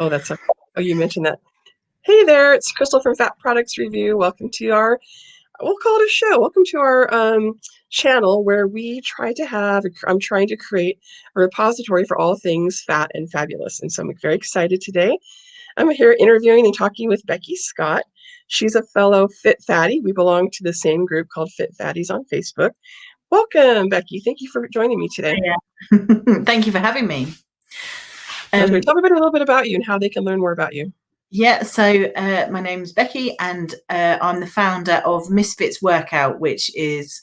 Oh, oh, you mentioned that. Hey there, it's Crystal from Fat Products Review. Welcome to we'll call it a show. Welcome to our channel where I'm trying to create a repository for all things fat and fabulous. And so I'm very excited today. I'm here interviewing and talking with Becky Scott. She's a fellow Fit Fatty. We belong to the same group called Fit Fatties on Facebook. Welcome, Becky. Thank you for joining me today. Yeah. Thank you for having me. Tell me a little bit about you and how they can learn more about you. Yeah, so my name's Becky, and I'm the founder of MissFits Workout, which is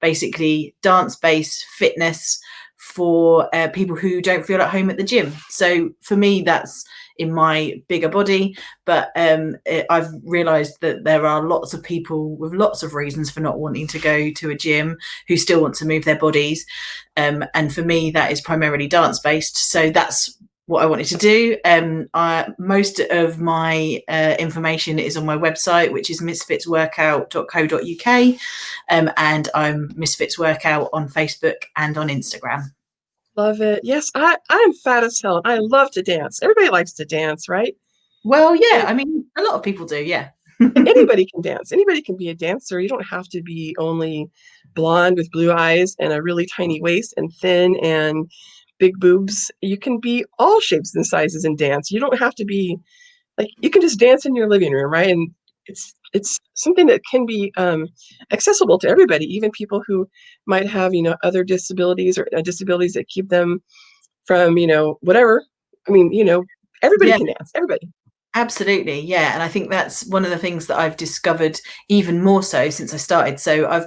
basically dance-based fitness for people who don't feel at home at the gym. So for me, that's in my bigger body, but I've realised that there are lots of people with lots of reasons for not wanting to go to a gym who still want to move their bodies. And for me, that is primarily dance-based. So that's what I wanted to do. Most of my information is on my website, which is missfitsworkout.co.uk, and I'm MissFits Workout on Facebook and on Instagram. Love it. Yes, I'm fat as hell. I love to dance. Everybody likes to dance, right? Well, yeah, I mean, a lot of people do, yeah. And anybody can dance. Anybody can be a dancer. You don't have to be only blonde with blue eyes and a really tiny waist and thin and big boobs. You can be all shapes and sizes and dance. You don't have to be like, you can just dance in your living room, right? And it's something that can be accessible to everybody, even people who might have, other disabilities or disabilities that keep them from, whatever. I mean, everybody can dance, everybody. Absolutely, yeah. And I think that's one of the things that I've discovered even more so since I started. So I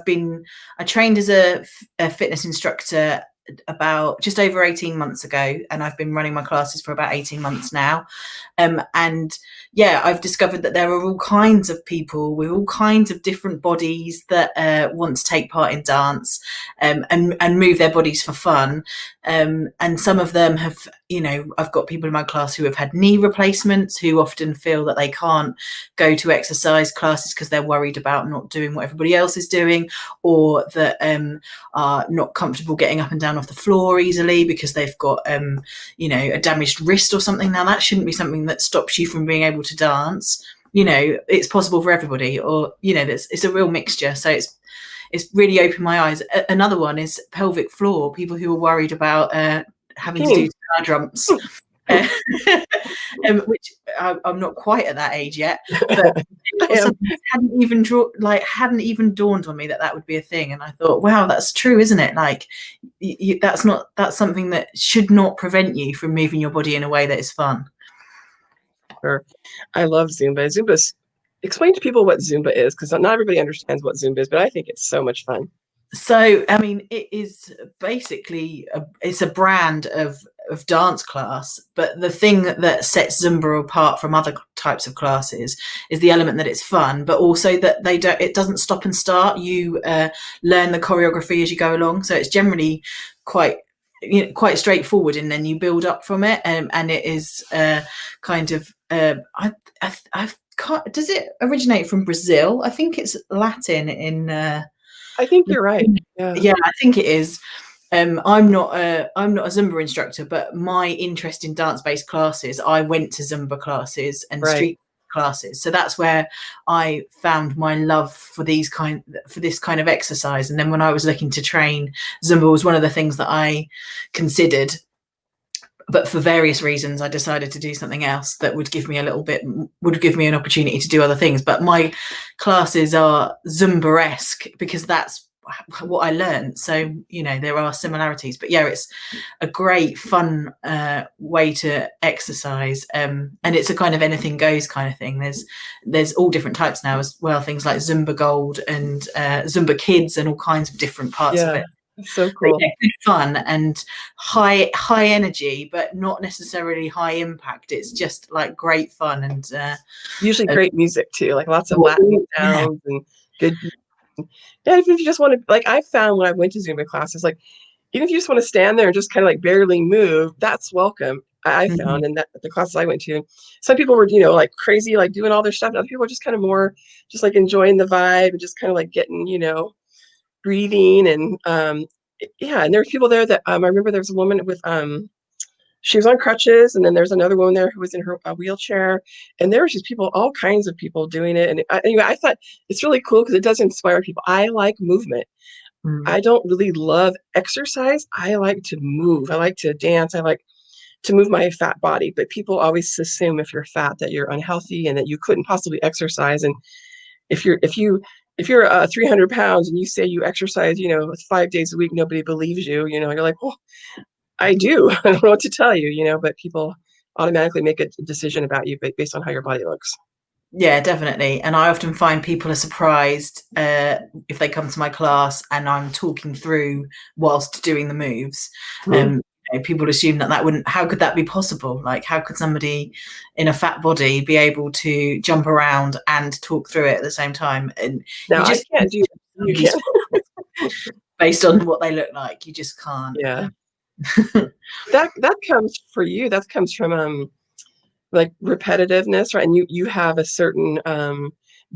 trained as a fitness instructor about just over 18 months ago, and I've been running my classes for about 18 months now. And yeah, I've discovered that there are all kinds of people with all kinds of different bodies that want to take part in dance and move their bodies for fun. And some of them have, I've got people in my class who have had knee replacements, who often feel that they can't go to exercise classes because they're worried about not doing what everybody else is doing, or that are not comfortable getting up and down off the floor easily because they've got, a damaged wrist or something. Now, that shouldn't be something that stops you from being able to dance. It's possible for everybody, or, it's a real mixture. So it's really opened my eyes. Another one is pelvic floor. People who are worried about having to do star jumps, which I'm not quite at that age yet, but hadn't even dawned on me that would be a thing. And I thought, wow, that's true, isn't it? Like, that's something that should not prevent you from moving your body in a way that is fun. Sure. I love Zumba. Explain to people what Zumba is, because not everybody understands what Zumba is, but I think it's so much fun. So, I mean, it is basically it's a brand of dance class, but the thing that sets Zumba apart from other types of classes is the element that it's fun, but also that it doesn't stop and start. You learn the choreography as you go along, so it's generally quite straightforward, and then you build up from it. And it is kind of does it originate from Brazil? I think it's Latin in. I think you're right. Yeah, I think it is. I'm not a Zumba instructor, but my interest in dance-based classes, I went to Zumba classes and street classes. So that's where I found my love for this kind of exercise. And then when I was looking to train, Zumba was one of the things that I considered. But for various reasons, I decided to do something else that would give me an opportunity to do other things. But my classes are Zumba-esque because that's what I learned. So, there are similarities, but yeah, it's a great fun way to exercise. And it's a kind of anything goes kind of thing. There's all different types now as well. Things like Zumba Gold and Zumba Kids and all kinds of different parts of it. It's so cool. Yeah, good fun and high energy, but not necessarily high impact. It's just like great fun and usually great music too, like lots of Latin sounds and good. Yeah, even if you just want to, like, I found when I went to Zumba classes, like, even if you just want to stand there and just kind of like barely move, that's welcome. I found in that the classes I went to, some people were, like crazy, like doing all their stuff. And other people were just kind of more just like enjoying the vibe and just kind of like getting, breathing. And yeah, and there were people there that I remember there was a woman with she was on crutches, and then there's another woman there who was in her wheelchair, and there was just people, all kinds of people doing it. And anyway, I thought it's really cool because it does inspire people. I like movement. Mm. I don't really love exercise. I like to move. I like to dance. I like to move my fat body. But people always assume if you're fat that you're unhealthy and that you couldn't possibly exercise. And if you're 300 pounds and you say you exercise, 5 days a week, nobody believes you. You're like, well, I do. I don't know what to tell you, but people automatically make a decision about you based on how your body looks. Yeah, definitely. And I often find people are surprised if they come to my class and I'm talking through whilst doing the moves. Mhm. People assume that wouldn't, how could that be possible? Like, how could somebody in a fat body be able to jump around and talk through it at the same time? And you Now I just can't do that. You can't. based on what they look like, you just can't. Yeah. That comes for you. That comes from like repetitiveness, right? And you have a certain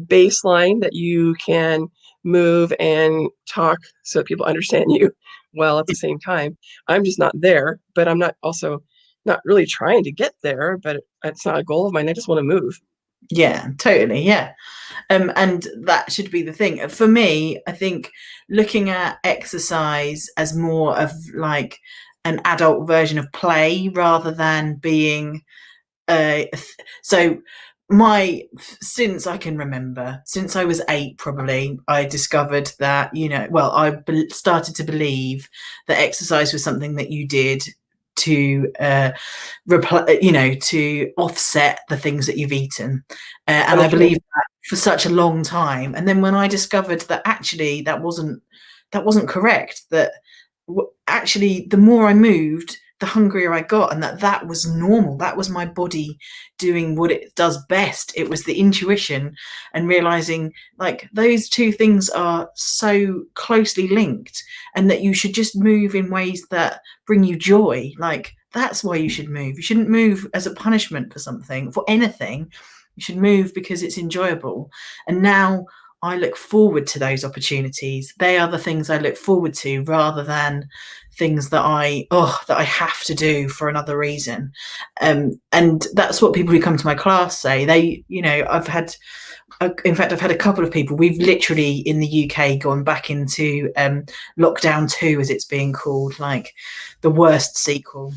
baseline that you can move and talk so people understand you well at the same time. I'm just not there, but I'm not also not really trying to get there, but it's not a goal of mine. I just want to move. Yeah, totally. Yeah. And that should be the thing. For me, I think looking at exercise as more of like an adult version of play rather than being so since I can remember, since I was 8 probably, I discovered that, I started to believe that exercise was something that you did to to offset the things that you've eaten, and I Punishment. believed that for such a long time. And then when I discovered that actually that wasn't correct, that actually the more I moved, the hungrier I got, and that was normal. That was my body doing what it does best. It was the intuition, and realizing like those two things are so closely linked, and that you should just move in ways that bring you joy. Like that's why you should move. You shouldn't move as a punishment for something, for anything. You should move because it's enjoyable. And now I look forward to those opportunities. They are the things I look forward to rather than things that I have to do for another reason. And that's what people who come to my class say. I've had a couple of people. We've literally in the UK gone back into lockdown 2, as it's being called, like the worst sequel.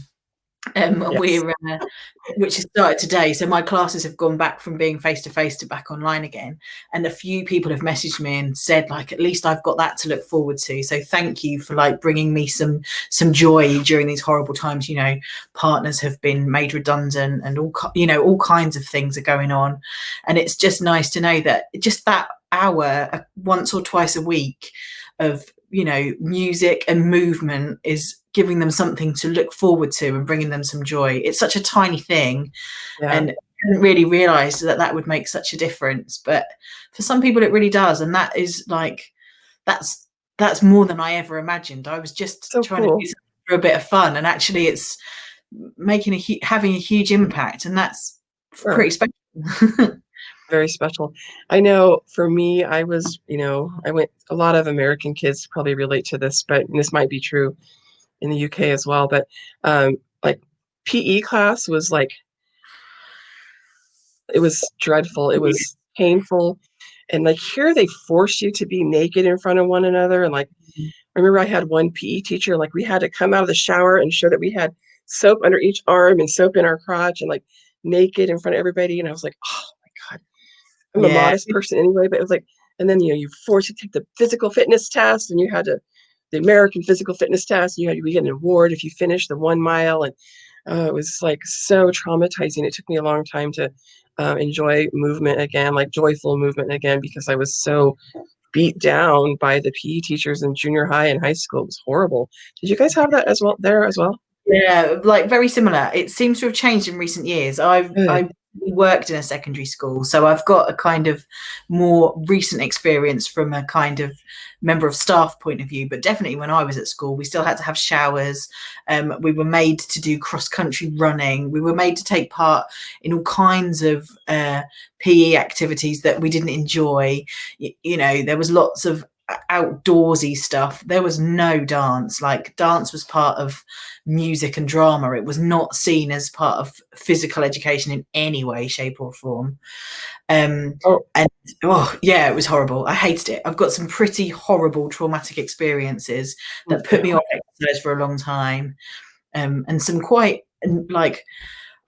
Yes. Which has started today. So my classes have gone back from being face to face to back online again. And a few people have messaged me and said, like, at least I've got that to look forward to. So thank you for like bringing me some joy during these horrible times. Partners have been made redundant, and all kinds of things are going on. And it's just nice to know that just that hour once or twice a week of music and movement is giving them something to look forward to and bringing them some joy. It's such a tiny thing, Yeah. and I didn't really realize that would make such a difference, but for some people it really does. And that is like that's more than I ever imagined. I was just So trying to cool. do something for a bit of fun, and actually it's having a huge impact, and that's Sure. pretty special. Very special. I know for me, I went, a lot of American kids probably relate to this, but this might be true in the UK as well. But like PE class was like, it was dreadful. It was painful. And like here they force you to be naked in front of one another. And like, I remember I had one PE teacher, like we had to come out of the shower and show that we had soap under each arm and soap in our crotch and like naked in front of everybody. And I was like, oh my God. I'm a Yeah. modest person anyway, but it was like, and then you forced to take the physical fitness test, and you had to the American physical fitness test. You had to get an award if you finished the 1 mile, and it was like so traumatizing. It took me a long time to enjoy movement again, like joyful movement again, because I was so beat down by the PE teachers in junior high and high school. It was horrible. Did you guys have that as well there as well? Yeah, like very similar. It seems to have changed in recent years. Good. I worked in a secondary school, so I've got a kind of more recent experience from a kind of member of staff point of view. But definitely when I was at school, we still had to have showers. We were made to do cross-country running. We were made to take part in all kinds of PE activities that we didn't enjoy. There was lots of outdoorsy stuff. There was no dance. Like, dance was part of music and drama. It was not seen as part of physical education in any way, shape, or form. And Oh, oh yeah, it was horrible. I hated it. I've got some pretty horrible traumatic experiences me that put too. me off exercise for a long time. And some quite, like,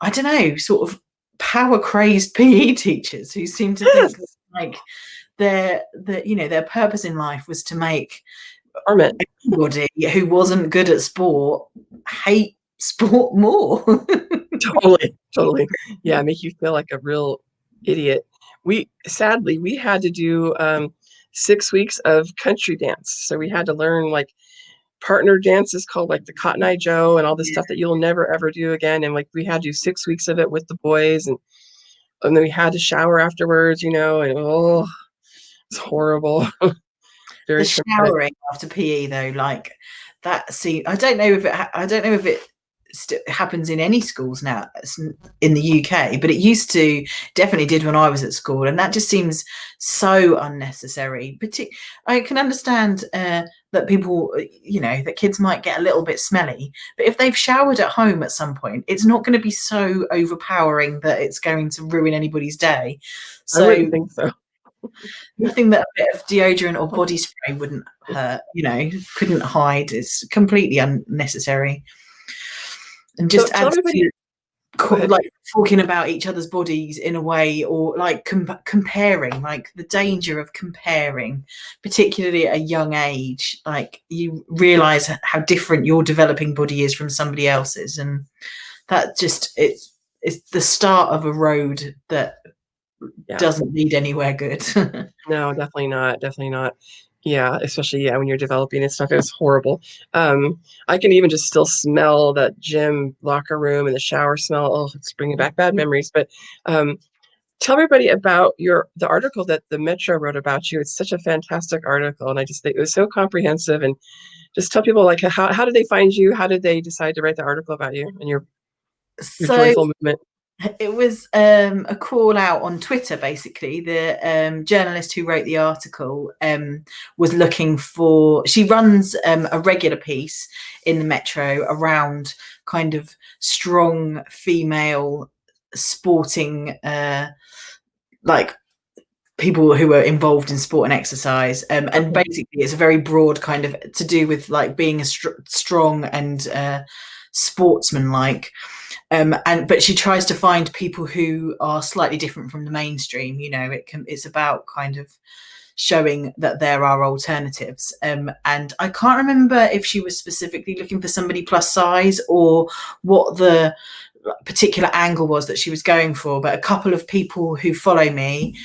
I don't know, sort of power crazed PE teachers who seem to think Yes, like their purpose in life was to make Armin. anybody who wasn't good at sport hate sport more. Totally, totally. Yeah, make you feel like a real idiot. Sadly, we had to do 6 weeks of country dance. So we had to learn like partner dances called like the Cotton Eye Joe and all this stuff that you'll never ever do again. And like we had to do 6 weeks of it with the boys, and then we had to shower afterwards, and oh, it's horrible. The Very traumatic. showering after PE though, like that. See, I don't know if it happens in any schools now in the UK, but it used to, definitely did when I was at school, and that just seems so unnecessary. I can understand that people, that kids might get a little bit smelly, but if they've showered at home at some point, it's not going to be so overpowering that it's going to ruin anybody's day. I So wouldn't think so. nothing that a bit of deodorant or body spray wouldn't hurt, couldn't hide. It's completely unnecessary. And So just tell adds everybody, to go ahead. like talking about each other's bodies in a way, or like comparing, like the danger of comparing, particularly at a young age. Like, you realize how different your developing body is from somebody else's, and that just it's the start of a road that Yeah. doesn't lead anywhere good. No, definitely not. Definitely not. Yeah, especially when you're developing and stuff, it was horrible. I can even just still smell that gym locker room and the shower smell. Oh, it's bringing back bad memories. But um, tell everybody about the article that the Metro wrote about you. It's such a fantastic article, and I just think it was so comprehensive. And just tell people, like, how did they find you? How did they decide to write the article about you and your So joyful movement? it was a call out on Twitter. Basically, the journalist who wrote the article was looking for. She runs a regular piece in the Metro around kind of strong female sporting, like people who are involved in sport and exercise. And Okay. basically, it's a very broad kind of to do with like being a strong and sportsmanlike. But she tries to find people who are slightly different from the mainstream. It's about kind of showing that there are alternatives. And I can't remember if she was specifically looking for somebody plus size or what the particular angle was that she was going for, but a couple of people who follow me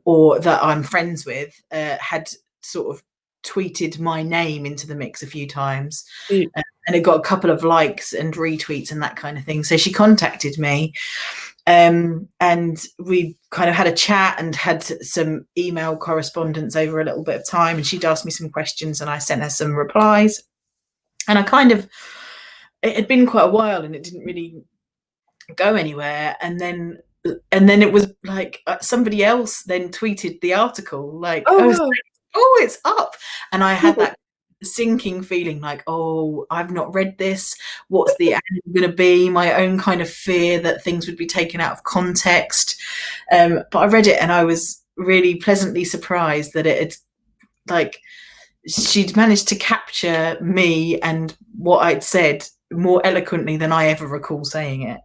or that I'm friends with had sort of tweeted my name into the mix a few times, and it got a couple of likes and retweets and that kind of thing. So she contacted me, and we kind of had a chat and had some email correspondence over a little bit of time, and she'd asked me some questions and I sent her some replies, and it had been quite a while and it didn't really go anywhere, and then it was like somebody else then tweeted the article, like, Oh, I was wow. like, oh, it's up. And I had that sinking feeling like, oh, I've not read this, what's the angle going to be, my own kind of fear that things would be taken out of context. But I read it and I was really pleasantly surprised that it had, like, she'd managed to capture me and what I'd said more eloquently than I ever recall saying it.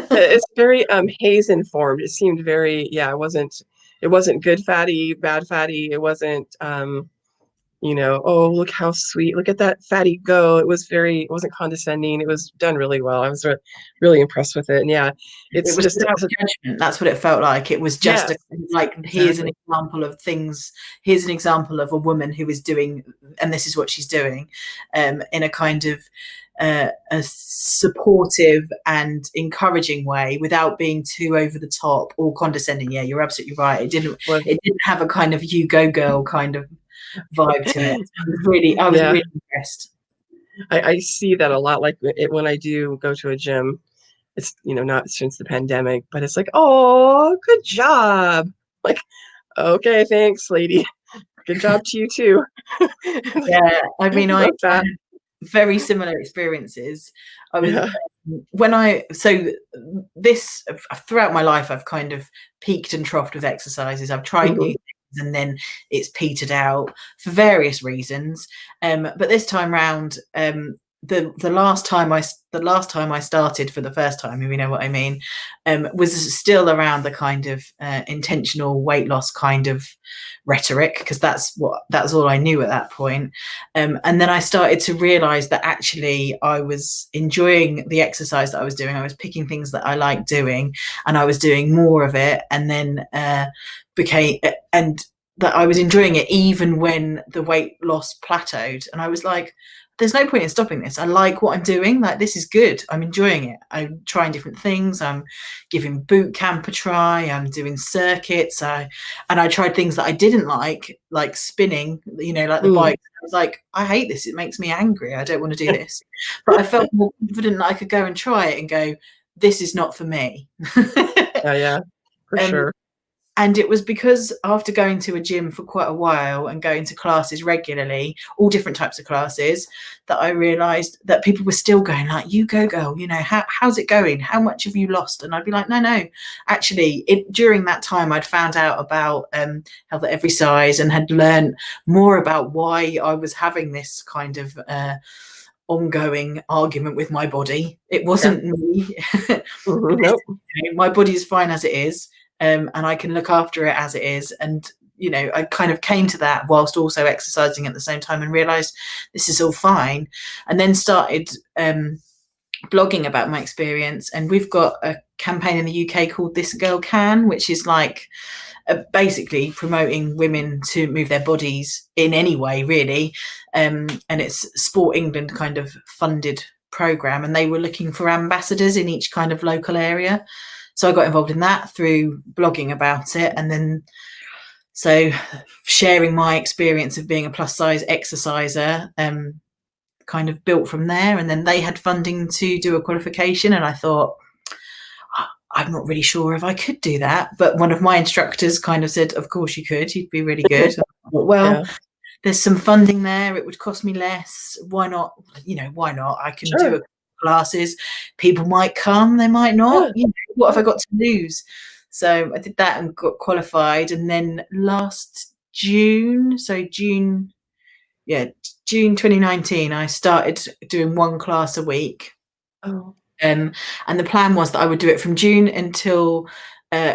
It's very haze informed. It seemed very, yeah, it wasn't good fatty, bad fatty. It wasn't oh, look how sweet. Look at that fatty go. It wasn't condescending. It was done really well. I was really impressed with it. And yeah, It it's was just without judgment. That's what it felt like. It was just yes, like, here's an exactly. example of things. Here's an example of a woman who is doing, and this is what she's doing, in a kind of a supportive and encouraging way, without being too over the top or condescending. Yeah, you're absolutely right. Was It didn't have a kind of you go girl kind of vibe to it. I was yeah, really impressed. I see that a lot. Like when I do go to a gym, it's not since the pandemic, but it's like, oh, good job. Like, okay, thanks, lady. Good job to you too. Yeah, I I mean, I love that. had very similar experiences. I was Yeah. when I so this throughout my life, I've kind of peaked and troughed with exercises. I've tried new Mhm. things and then it's petered out for various reasons. But this time round, the last time I started for the first time, if you know what I mean, was still around the kind of intentional weight loss kind of rhetoric, because that's all I knew at that point. And then I started to realize that actually I was enjoying the exercise that I was doing. I was picking things that I liked doing and I was doing more of it, and then became and that I was enjoying it even when the weight loss plateaued. And I was like, there's no point in stopping this. I like what I'm doing. Like, this is good. I'm enjoying it. I'm trying different things. I'm giving boot camp a try. I'm doing circuits. And I tried things that I didn't like spinning, like the Mm. bike. I was like, I hate this. It makes me angry. I don't want to do this. But I felt more confident that I could go and try it and go, this is not for me. Yeah, yeah, for um, sure. and it was because after going to a gym for quite a while and going to classes regularly, all different types of classes, that I realized that people were still going like, you go girl, how's it going? How much have you lost? And I'd be like, no, actually during that time I'd found out about health at every size and had learned more about why I was having this kind of ongoing argument with my body. It Yeah. wasn't me. Mhm. Nope. My body is fine as it is, and I can look after it as it is. And I kind of came to that whilst also exercising at the same time and realized this is all fine. And then started blogging about my experience. And we've got a campaign in the UK called This Girl Can, which is like basically promoting women to move their bodies in any way, really. And it's Sport England kind of funded program, and they were looking for ambassadors in each kind of local area. So I got involved in that through blogging about it, and then so sharing my experience of being a plus size exerciser, kind of built from there. And then they had funding to do a qualification, and I thought, I'm not really sure if I could do that. But one of my instructors kind of said, of course you could, you'd be really good. I thought, well, Yeah. there's some funding there. It would cost me less. Why not? Why not? I can do Sure. a classes. People might come, they might not. Yeah. What have Yeah. I got to lose? So I did that and got qualified. And then last June, yeah, June 2019, I started doing one class a week. Oh. And the plan was that I would do it from June until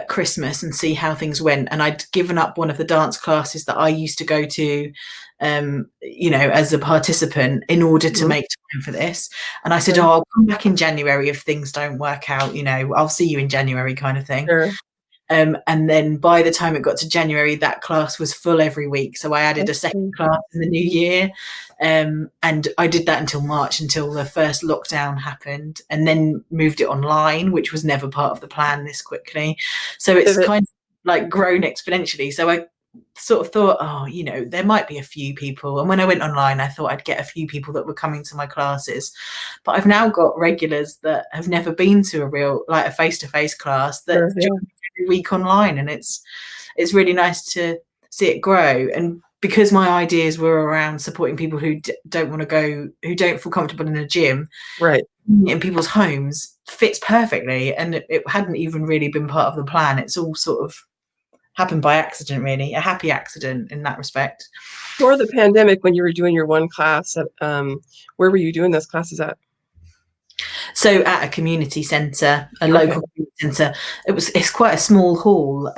Christmas and see how things went. And I'd given up one of the dance classes that I used to go to, as a participant in order to Mhm. make time for this. And I said, Sure. oh, I'll come back in January if things don't work out, I'll see you in January kind of thing. Sure. And then by the time it got to January, that class was full every week. So I added a That's second cool. class in the new year. And I did that until March, until the first lockdown happened, and then moved it online, which was never part of the plan this quickly. So it's Pivot. kind of like grown exponentially. So I sort of thought, oh, there might be a few people. And when I went online, I thought I'd get a few people that were coming to my classes. But I've now got regulars that have never been to a real, like a face-to-face class, that Sure. Yeah. every week online, and it's really nice to see it grow. And because my ideas were around supporting people who don't want to go, who don't feel comfortable in a gym, Right. in people's homes fits perfectly. And it hadn't even really been part of the plan. It's all sort of happened by accident, really, a happy accident in that respect. For the pandemic, when you were doing your one class at, where were you doing those classes at? So at a community centre, a Okay. local community centre, it's quite a small hall.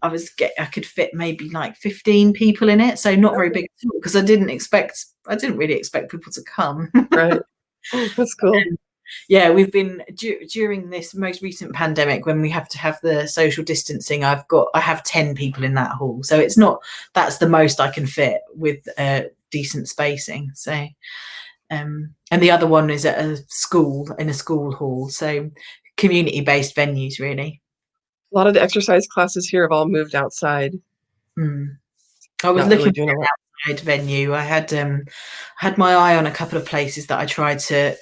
I could fit maybe like 15 people in it, so not very Okay. big at all, because I didn't really expect people to come. Right. That's cool. Yeah, we've been during this most recent pandemic, when we have to have the social distancing, I have 10 people in that hall, so it's not, that's the most I can fit with decent spacing. So and the other one is at a school, in a school hall, so community based venues, really. A lot of the exercise classes here have all moved outside. I was Not really looking doing for a lot. an outside venue. I had my eye on a couple of places that I tried to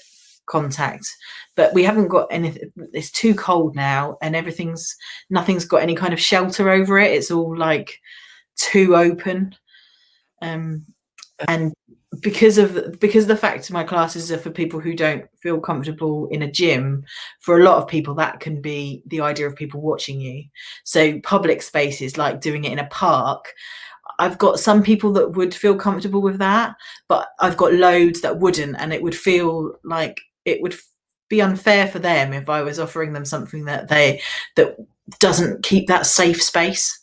contact, but we haven't got anything. It's too cold now, and nothing's got any kind of shelter over it. It's all like too open. And because the fact my classes are for people who don't feel comfortable in a gym, for a lot of people that can be the idea of people watching you. So public spaces, like doing it in a park, I've got some people that would feel comfortable with that, but I've got loads that wouldn't, and it would feel like it would be unfair for them if I was offering them something that doesn't keep that safe space.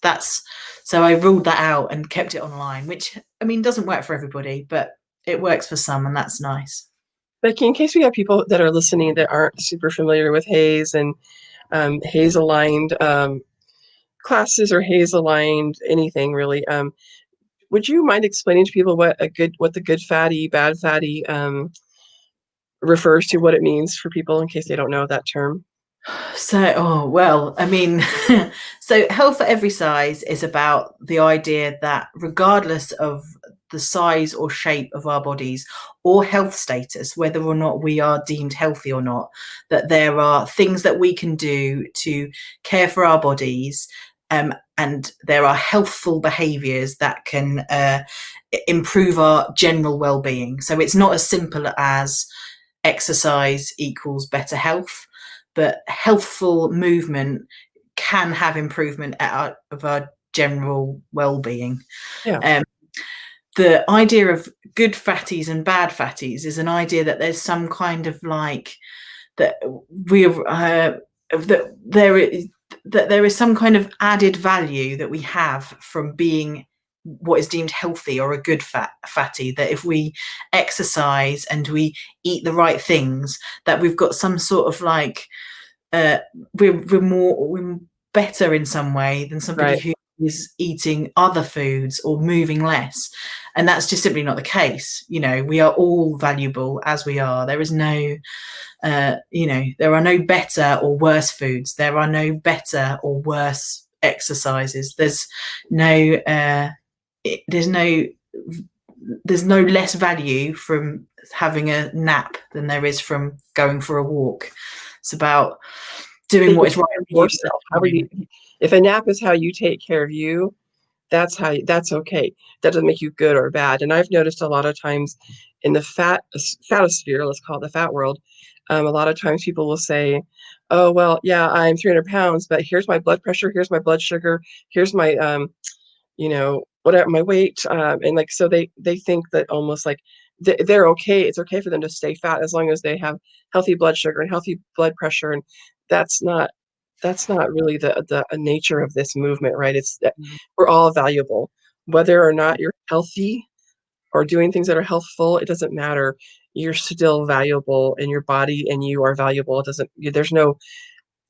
So I ruled that out and kept it online, which, I mean, doesn't work for everybody, but it works for some, and that's nice. Becky, in case we have people that are listening that aren't super familiar with HAES and HAES aligned classes or HAES aligned anything really, would you mind explaining to people what the good fatty, bad fatty refers to, what it means for people in case they don't know that term? So, I mean, so Health for Every Size is about the idea that regardless of the size or shape of our bodies or health status, whether or not we are deemed healthy or not, that there are things that we can do to care for our bodies, and there are healthful behaviours that can improve our general well-being. So it's not as simple as exercise equals better health, but healthful movement can have improvement of our general well-being. Yeah. The idea of good fatties and bad fatties is an idea that there's some kind of like that that there is some kind of added value that we have from being what is deemed healthy or a good fatty, that if we exercise and we eat the right things, that we've got some sort of like we're better in some way than somebody Right. who is eating other foods or moving less. And that's just simply not the case. You know, we are all valuable as we are. There is no there are no better or worse foods. There are no better or worse exercises. There's no less value from having a nap than there is from going for a walk. It's about doing what is right for yourself. If a nap is how you take care of you, that's okay. That doesn't make you good or bad. And I've noticed a lot of times in the fatosphere, let's call it the fat world, a lot of times people will say, oh, well, yeah, I'm 300 pounds, but here's my blood pressure, here's my blood sugar, here's my, whatever, my weight. And like, so they think that almost like they're okay. It's okay for them to stay fat as long as they have healthy blood sugar and healthy blood pressure. And that's not really the nature of this movement, right? It's that we're all valuable, whether or not you're healthy or doing things that are healthful. It doesn't matter. You're still valuable in your body, and you are valuable. It doesn't. There's no.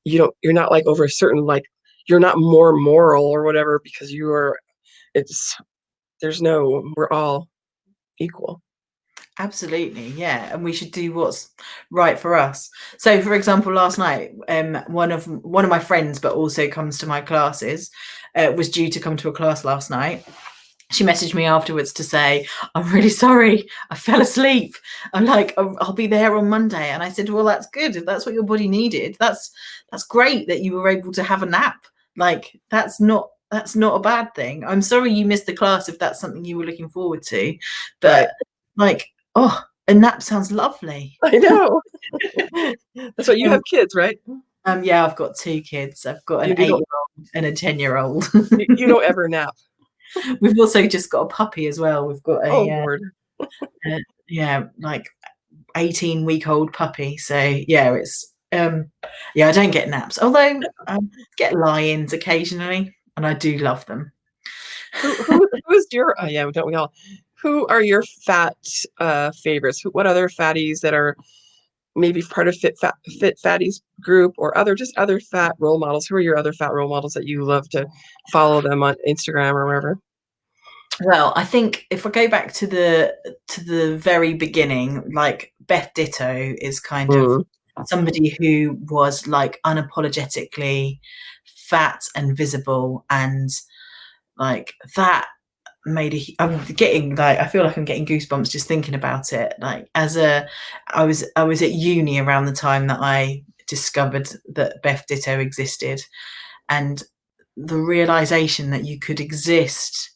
You're not like over a certain like. You're not more moral or whatever because you are. It's. There's no. We're all equal. Absolutely, yeah, and we should do what's right for us. So, for example, last night, one of my friends, but also comes to my classes, was due to come to a class last night. She messaged me afterwards to say, I'm really sorry, I fell asleep. I'm like, I'll be there on Monday. And I said, well, that's good. If that's what your body needed, that's great that you were able to have a nap. Like, that's not a bad thing. I'm sorry you missed the class if that's something you were looking forward to. But like, oh, a nap sounds lovely. I know. That's what you have kids, right? Yeah, I've got 2 kids. I've got an 8-year-old and a 10-year-old. You don't ever nap. We've also just got a puppy as well. We've got Oh, Lord. like 18-week-old puppy. So yeah, it's I don't get naps, although I get lie-ins occasionally, and I do love them. Who is your? Oh yeah, don't we all? Who are your fat favorites? What other fatties that are maybe part of Fit Fatties group or other fat role models? Who are your other fat role models that you love to follow them on Instagram or wherever? Well, I think if I go back to the very beginning, like Beth Ditto is kind of somebody who was like unapologetically fat and visible, and like that made I'm getting like, I feel like I'm getting goosebumps just thinking about it. Like I was at uni around the time that I discovered that Beth Ditto existed, and the realization that you could exist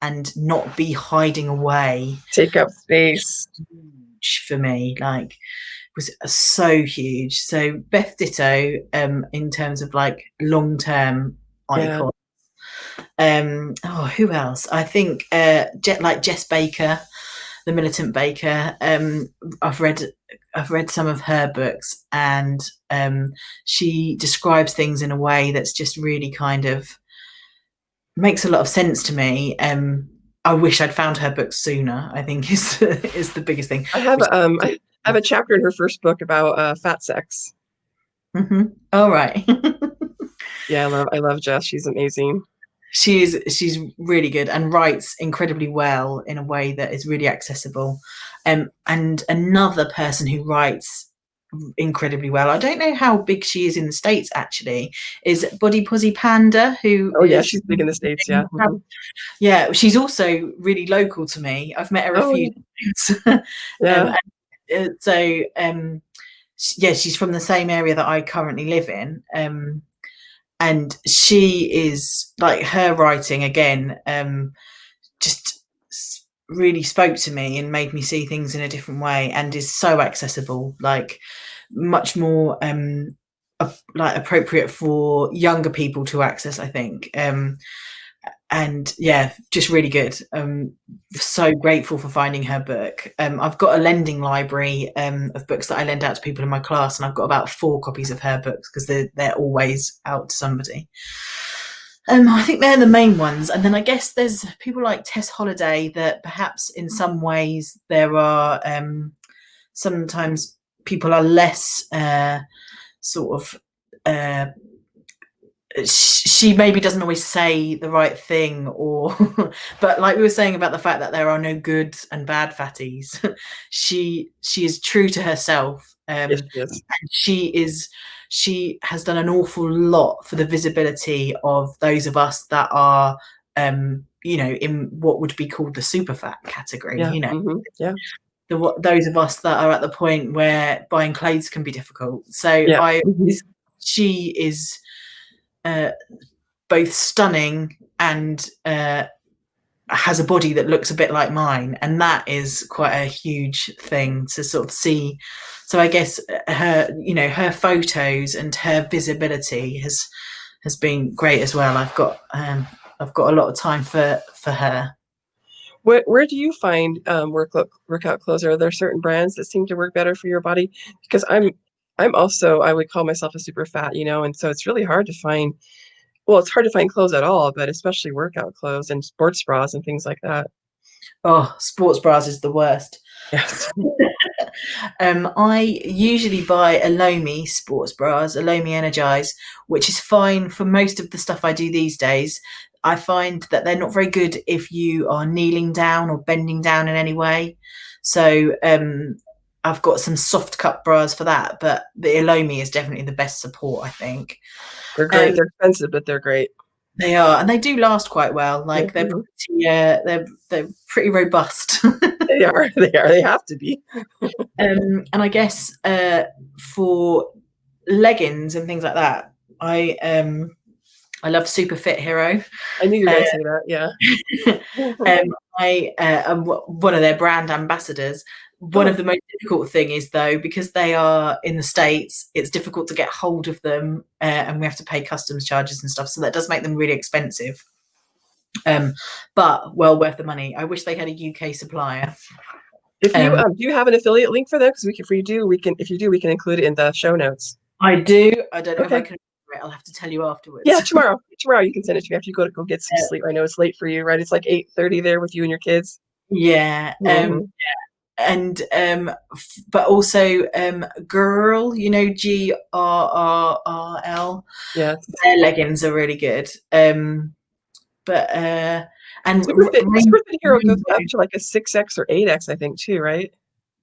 and not be hiding away. Take up space. Huge for me, like, was so huge. So Beth Ditto, in terms of like long-term Yeah. icon. Who else? I think like Jess Baker, the Militant Baker. I've read some of her books, and she describes things in a way that's just really kind of makes a lot of sense to me. I wish I'd found her books sooner, I think is the biggest thing. I have a chapter in her first book about fat sex. Mm-hmm. All right. Yeah, I love Jess. She's amazing. She's really good and writes incredibly well in a way that is really accessible. And another person who writes incredibly well, I don't know how big she is in the States actually, is Body Posy Panda, who Oh yeah, is, she's big in the States. Yeah. Hmm. yeah, she's also really local to me. I've met her a Oh few times. yeah. Yeah, she's from the same area that I currently live in. And she is, like, her writing again, just really spoke to me and made me see things in a different way, and is so accessible, like much more like appropriate for younger people to access, I think. And yeah, just really good. So grateful for finding her book. I've got a lending library of books that I lend out to people in my class, and I've got about 4 copies of her books because they're always out to somebody. I think they're the main ones, and then I guess there's people like Tess Holliday that perhaps in some ways there are sometimes people are less sort of she maybe doesn't always say the right thing, or but like we were saying about the fact that there are no good and bad fatties, she is true to herself. Yes, she is. She has done an awful lot for the visibility of those of us that are in what would be called the super fat category. Yeah. Hmm. Yeah. Those of us that are at the point where buying clothes can be difficult. So Yeah. Hmm. she is both stunning and has a body that looks a bit like mine, and that is quite a huge thing to sort of see. So I guess her photos and her visibility has been great as well. I've got a lot of time for her. Where do you find workout clothes? Are there certain brands that seem to work better for your body? Because I'm also, I would call myself a super fat, and so it's really hard to find. Well, it's hard to find clothes at all, but especially workout clothes and sports bras and things like that. Oh, sports bras is the worst. Yes. I usually buy Elomi sports bras, Elomi Energize, which is fine for most of the stuff I do these days. I find that they're not very good if you are kneeling down or bending down in any way. So I've got some soft cut bras for that, but the Elomi is definitely the best support, I think. They're great. They're expensive, but they're great. They are, and they do last quite well. Yeah. Like they're Mhm. they're pretty robust. They are. They are. They have to be. And I guess for leggings and things like that, I love Super Fit Hero. I knew you were going to say that. Yeah. I am one of their brand ambassadors. One of the most difficult thing is, though, because they are in the States, it's difficult to get hold of them, and we have to pay customs charges and stuff. So that does make them really expensive. But well worth the money. I wish they had a UK supplier. If you do you have an affiliate link for them? Because if you do, we can include it in the show notes. I do. I don't know if I Okay. can remember it. I'll have to tell you afterwards. Yeah, tomorrow. Tomorrow you can send it to me after you go get some sleep. I know it's late for you, right? It's like 8:30 there with you and your kids. Yeah. Mhm. And but also Girl, GRRRL. Yeah. Their leggings are really good. But and Super Fit Hero goes up to like a 6X or 8X, I think, too, right?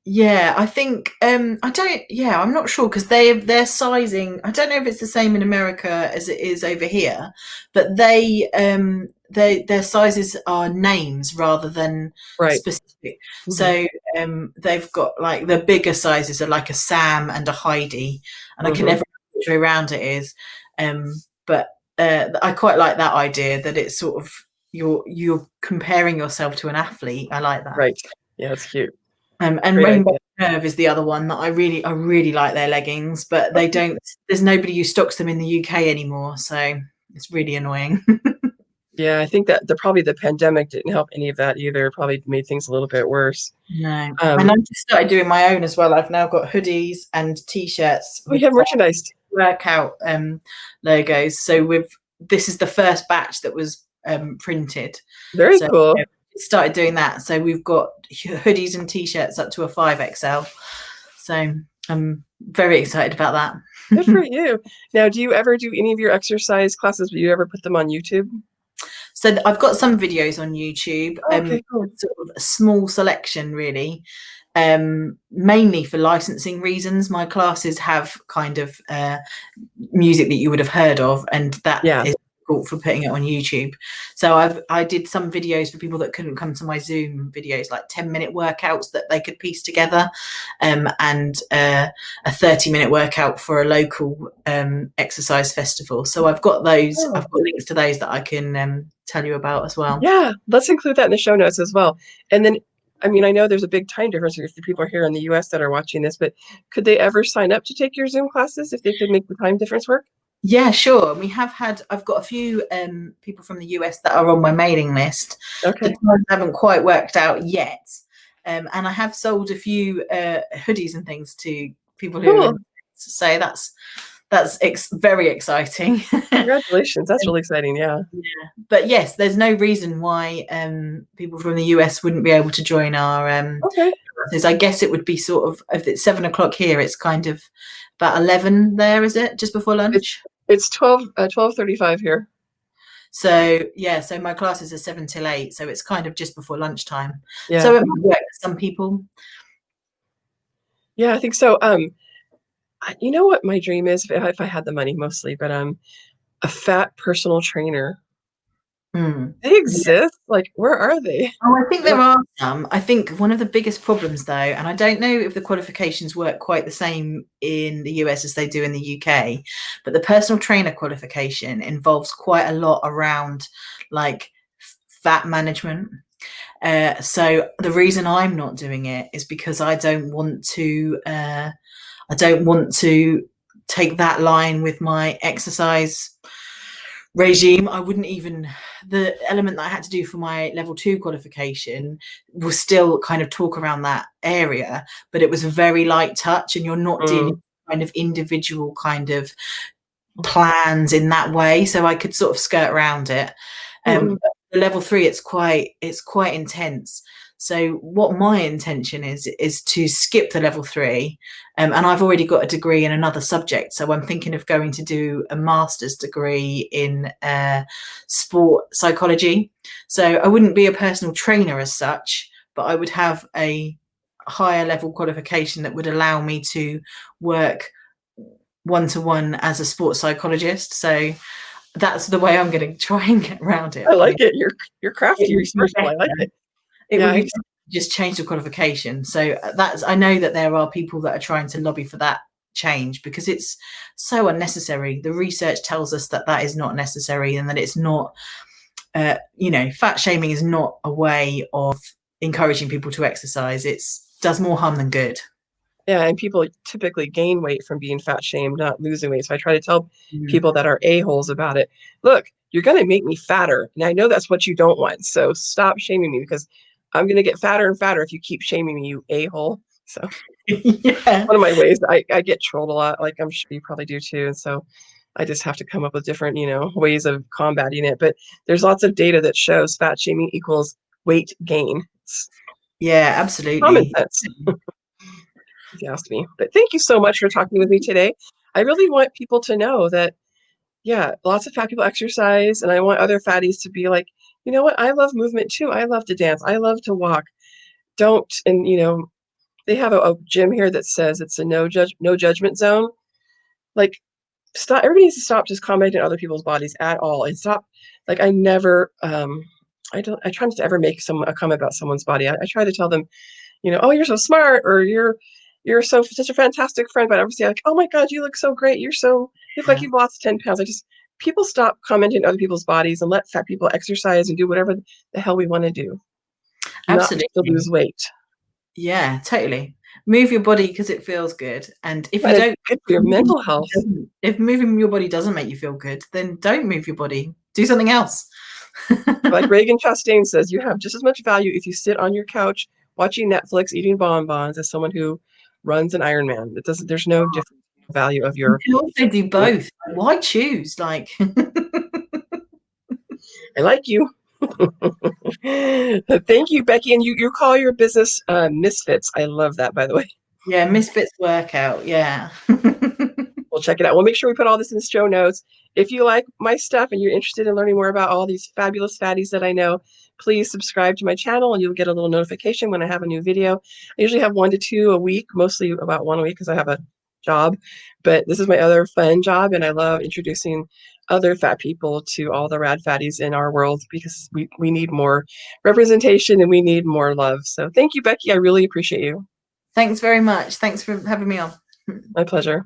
yeah, I think I'm not sure, because their sizing, I don't know if it's the same in America as it is over here, but their sizes are names rather than Right. specific. Mhm. So they've got, like, the bigger sizes are like a Sam and a Heidi, and I can never remember which way around it is. But I quite like that idea that it's sort of, you're comparing yourself to an athlete. I like that. Right. Yeah, it's cute. And Great Rainbow idea. Nerve is the other one that I really like their leggings, but they Okay. don't. There's nobody who stocks them in the UK anymore, so it's really annoying. Yeah, I think that probably the pandemic didn't help any of that either. It probably made things a little bit worse. No, and Um, I've just started doing my own as well. I've now got hoodies and t-shirts we with have merchandised. workout logos. So this is the first batch that was printed. Very So cool. started doing that. So we've got hoodies and t-shirts up to a 5XL. So I'm very excited about that. Good for you. Now, do you ever do any of your exercise classes? Do you ever put them on YouTube? So I've got some videos on YouTube, Okay, cool. sort of a small selection really, mainly for licensing reasons. My classes have kind of music that you would have heard of, and that Yeah. is difficult for putting it on YouTube. So I did some videos for people that couldn't come to my Zoom videos, like 10-minute workouts that they could piece together, and a 30-minute workout for a local exercise festival. So I've got those. Oh. I've got links to those that I can tell you about as well. Yeah, let's include that in the show notes as well. And then, I mean, I know there's a big time difference if the people are here in the US that are watching this, but could they ever sign up to take your Zoom classes if they could make the time difference work? Yeah, sure. I've got a few people from the US that are on my mailing list. The Okay, times haven't quite worked out yet. And I have sold a few hoodies and things to people who are cool. in. So that's very exciting. Congratulations. That's really exciting. Yeah. But yes, there's no reason why people from the US wouldn't be able to join our Okay. classes. I guess it would be sort of, if it's 7 o'clock here, it's kind of about 11 there, is it? Just before It's lunch? it's 12:35 here. So yeah, so my classes are 7 till 8, so it's kind of just before lunchtime. Yeah. So it might work for some people. Yeah, I think so. You know what my dream is if I had the money mostly, but a fat personal trainer. Mm. They Yeah. exist? Like, where are they? Oh, I think I there don't. are some. I think one of the biggest problems though, and I don't know if the qualifications work quite the same in the US as they do in the UK, but the personal trainer qualification involves quite a lot around like fat management. So the reason I'm not doing it is because I don't want to. I don't want to take that line with my exercise regime. I wouldn't even, the element that I had to do for my level 2 qualification was still kind of talk around that area, but it was a very light touch, and you're not dealing Mm, with kind of individual kind of plans in that way. So I could sort of skirt around it. mm, The level 3, it's quite intense. So what my intention is to skip the level 3, and I've already got a degree in another subject, so I'm thinking of going to do a master's degree in sport psychology. So I wouldn't be a personal trainer as such, but I would have a higher level qualification that would allow me to work one-to-one as a sports psychologist. So that's the way I'm going to try and get around it. I I mean, like it. You're it crafty, you're would be resourceful. I like better. it. It Yeah, would be just change the qualification. So I know that there are people that are trying to lobby for that change because it's so unnecessary. The research tells us that that is not necessary, and that it's not, fat shaming is not a way of encouraging people to exercise. It's does more harm than good. yeah, and people typically gain weight from being fat shamed, not losing weight. So I try to tell Mm. people that are a-holes about it. Look, you're going to make me fatter. And I know that's what you don't want. So stop shaming me because I'm going to get fatter and fatter if you keep shaming me, you a-hole. So Yeah. one of my ways, I get trolled a lot. Like I'm sure you probably do too. And so I just have to come up with different, ways of combating it. But there's lots of data that shows fat shaming equals weight gain. It's Yeah, common absolutely. sense, if you ask me. But thank you so much for talking with me today. I really want people to know that, yeah, lots of fat people exercise, and I want other fatties to be like, you know what? I love movement too. I love to dance. I love to walk. Don't, and they have a gym here that says it's a no judgment zone. Like, stop. Everybody needs to stop just commenting on other people's bodies at all, and stop. Like, I never, I don't. I try not to ever make a comment about someone's body. I try to tell them, oh, you're so smart, or you're such a fantastic friend. But obviously, like, oh my God, you look so great. You look like Yeah. you've lost 10 pounds. I just people stop commenting on other people's bodies and let fat people exercise and do whatever the hell we want to do, not just to Absolutely. lose weight. Yeah, totally. Move your body because it feels good, and if you And it's don't good for your mental health. if moving your body doesn't make you feel good, then don't move your body. Do something else. Like Reagan Chastain says, you have just as much value if you sit on your couch watching Netflix eating bonbons as someone who runs an Ironman. It doesn't. There's no different value of You your. can also do both. Why choose? Like, I like you. Thank you, Becky. And you call your business MissFits. I love that, by the way. yeah, MissFits workout. Yeah. We'll check it out. We'll make sure we put all this in the show notes. If you like my stuff and you're interested in learning more about all these fabulous fatties that I know, please subscribe to my channel and you'll get a little notification when I have a new video. I usually have 1 to 2 a week, mostly about 1 a week because I have a job. But this is my other fun job, and I love introducing other fat people to all the rad fatties in our world because we need more representation and we need more love. So thank you, Becky. I really appreciate you. Thanks very much. Thanks for having me on. My pleasure.